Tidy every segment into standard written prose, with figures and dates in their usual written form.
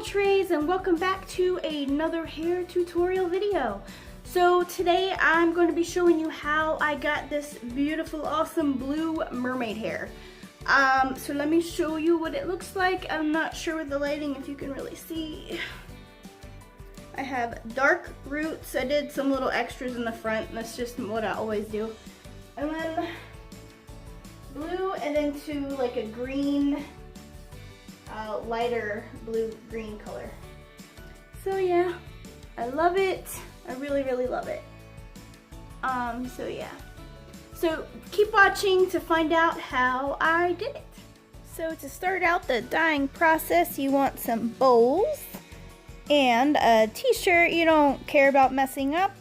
all trays, and welcome back to another hair tutorial video. So today I'm going to be showing you how I got this beautiful, awesome blue mermaid hair. So let me show you what it looks like. I'm not sure with the lighting if you can really see. I have dark roots. I did some little extras in the front. That's just what I always do. And then blue, and then to like a green, lighter blue-green color. So yeah, I love it. I really, really love it. So yeah. So keep watching to find out how I did it. So to start out the dyeing process, you want some bowls and a t-shirt you don't care about messing up,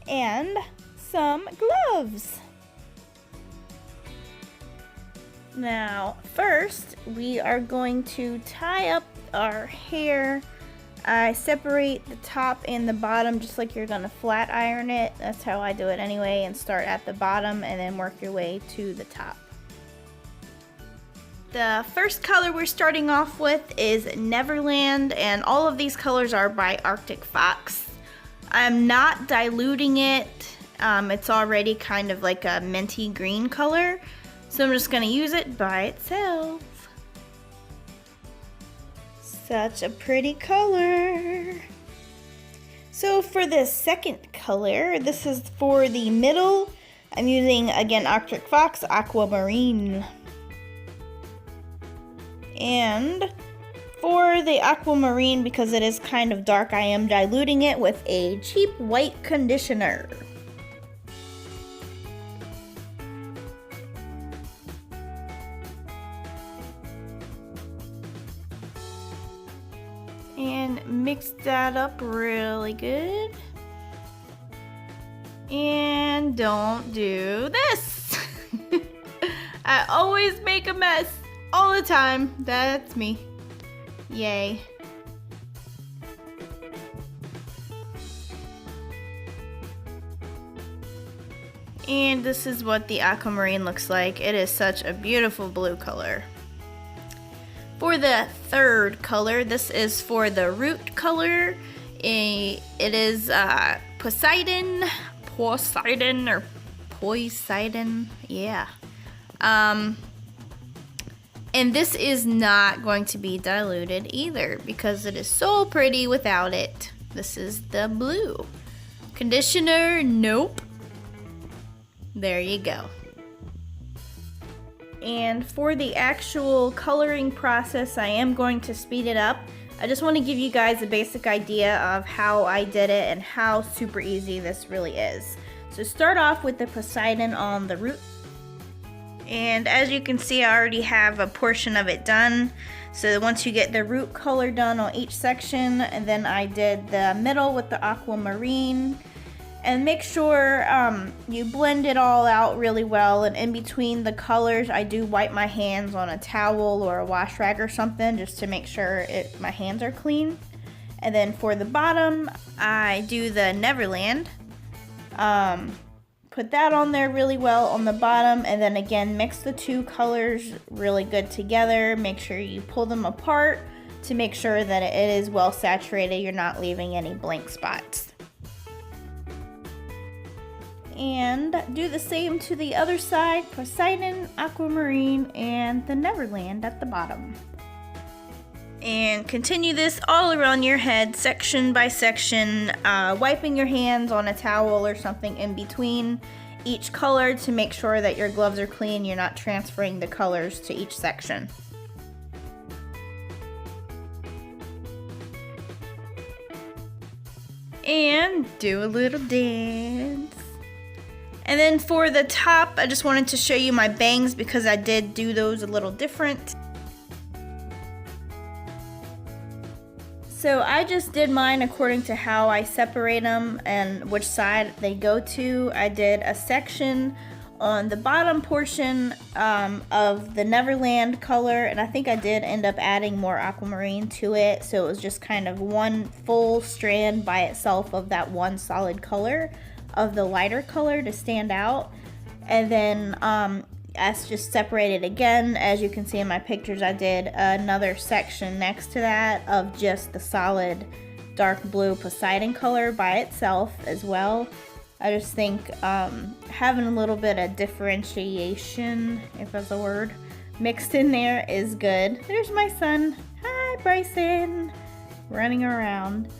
and some gloves. Now, first, we are going to tie up our hair. I separate the top and the bottom just like you're gonna flat iron it. That's how I do it anyway, and start at the bottom and then work your way to the top. The first color we're starting off with is Neverland, and all of these colors are by Arctic Fox. I'm not diluting it. It's already kind of like a minty green color. So I'm just gonna use it by itself. Such a pretty color. So for the second color, this is for the middle. I'm using, again, Arctic Fox Aquamarine. And for the aquamarine, because it is kind of dark, I am diluting it with a cheap white conditioner. And mix that up really good. And don't do this. I always make a mess all the time. That's me. Yay. And this is what the aquamarine looks like. It is such a beautiful blue color. For the third color, this is for the root color. It is Poseidon, yeah. And this is not going to be diluted either because it is so pretty without it. This is the blue. Conditioner, nope. There you go. And for the actual coloring process, I am going to speed it up. I just want to give you guys a basic idea of how I did it and how super easy this really is. So start off with the Poseidon on the root. And as you can see, I already have a portion of it done. So once you get the root color done on each section, and then I did the middle with the aquamarine. And make sure you blend it all out really well, and in between the colors I do wipe my hands on a towel or a wash rag or something just to make sure my hands are clean. And then for the bottom, I do the Neverland. Put that on there really well on the bottom, and then again mix the two colors really good together. Make sure you pull them apart to make sure that it is well saturated. You're not leaving any blank spots. And do the same to the other side, Poseidon, Aquamarine, and the Neverland at the bottom. And continue this all around your head, section by section, wiping your hands on a towel or something in between each color to make sure that your gloves are clean, you're not transferring the colors to each section. And do a little dance. And then for the top, I just wanted to show you my bangs because I did do those a little different. So I just did mine according to how I separate them and which side they go to. I did a section on the bottom portion of the Neverland color, and I think I did end up adding more aquamarine to it, so it was just kind of one full strand by itself of that one solid color of the lighter color to stand out. And then I just separated again. As you can see in my pictures, I did another section next to that of just the solid dark blue Poseidon color by itself as well. I just think having a little bit of differentiation, if that's a word, mixed in there is good. There's my son. Hi, Bryson. Running around.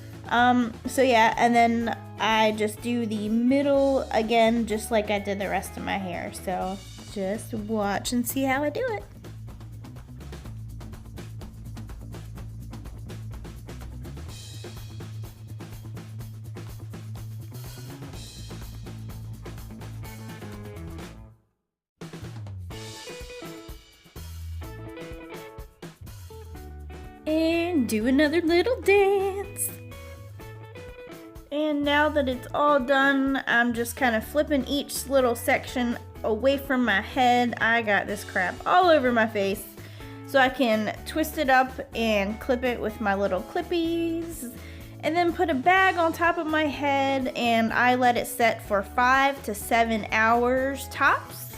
So yeah, and then I just do the middle again, just like I did the rest of my hair. So just watch and see how I do it. And do another little dance. And now that it's all done, I'm just kind of flipping each little section away from my head. I got this crap all over my face. So I can twist it up and clip it with my little clippies. And then put a bag on top of my head, and I let it set for 5 to 7 hours tops.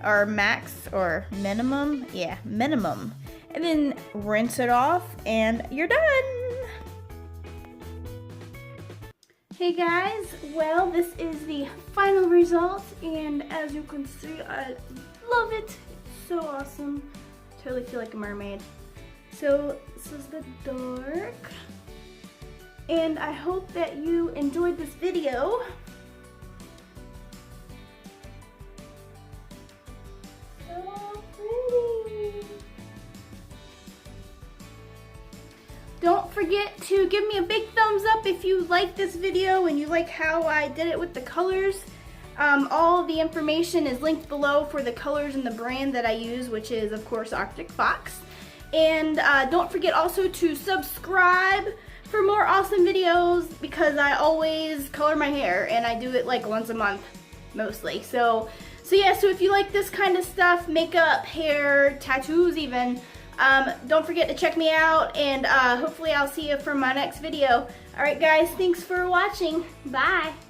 Or max, or minimum. Yeah, minimum. And then rinse it off and you're done. Hey guys, well, this is the final result, and as you can see, I love it. It's so awesome. Totally feel like a mermaid. So this is the dark, and I hope that you enjoyed this video. So pretty. Don't forget to give me a big thumbs up if you like this video and you like how I did it with the colors. All the information is linked below for the colors and the brand that I use, which is, of course, Arctic Fox. And don't forget also to subscribe for more awesome videos, because I always color my hair, and I do it like once a month, mostly. So yeah, so if you like this kind of stuff, makeup, hair, tattoos even, don't forget to check me out, and hopefully I'll see you for my next video. Alright guys, thanks for watching. Bye!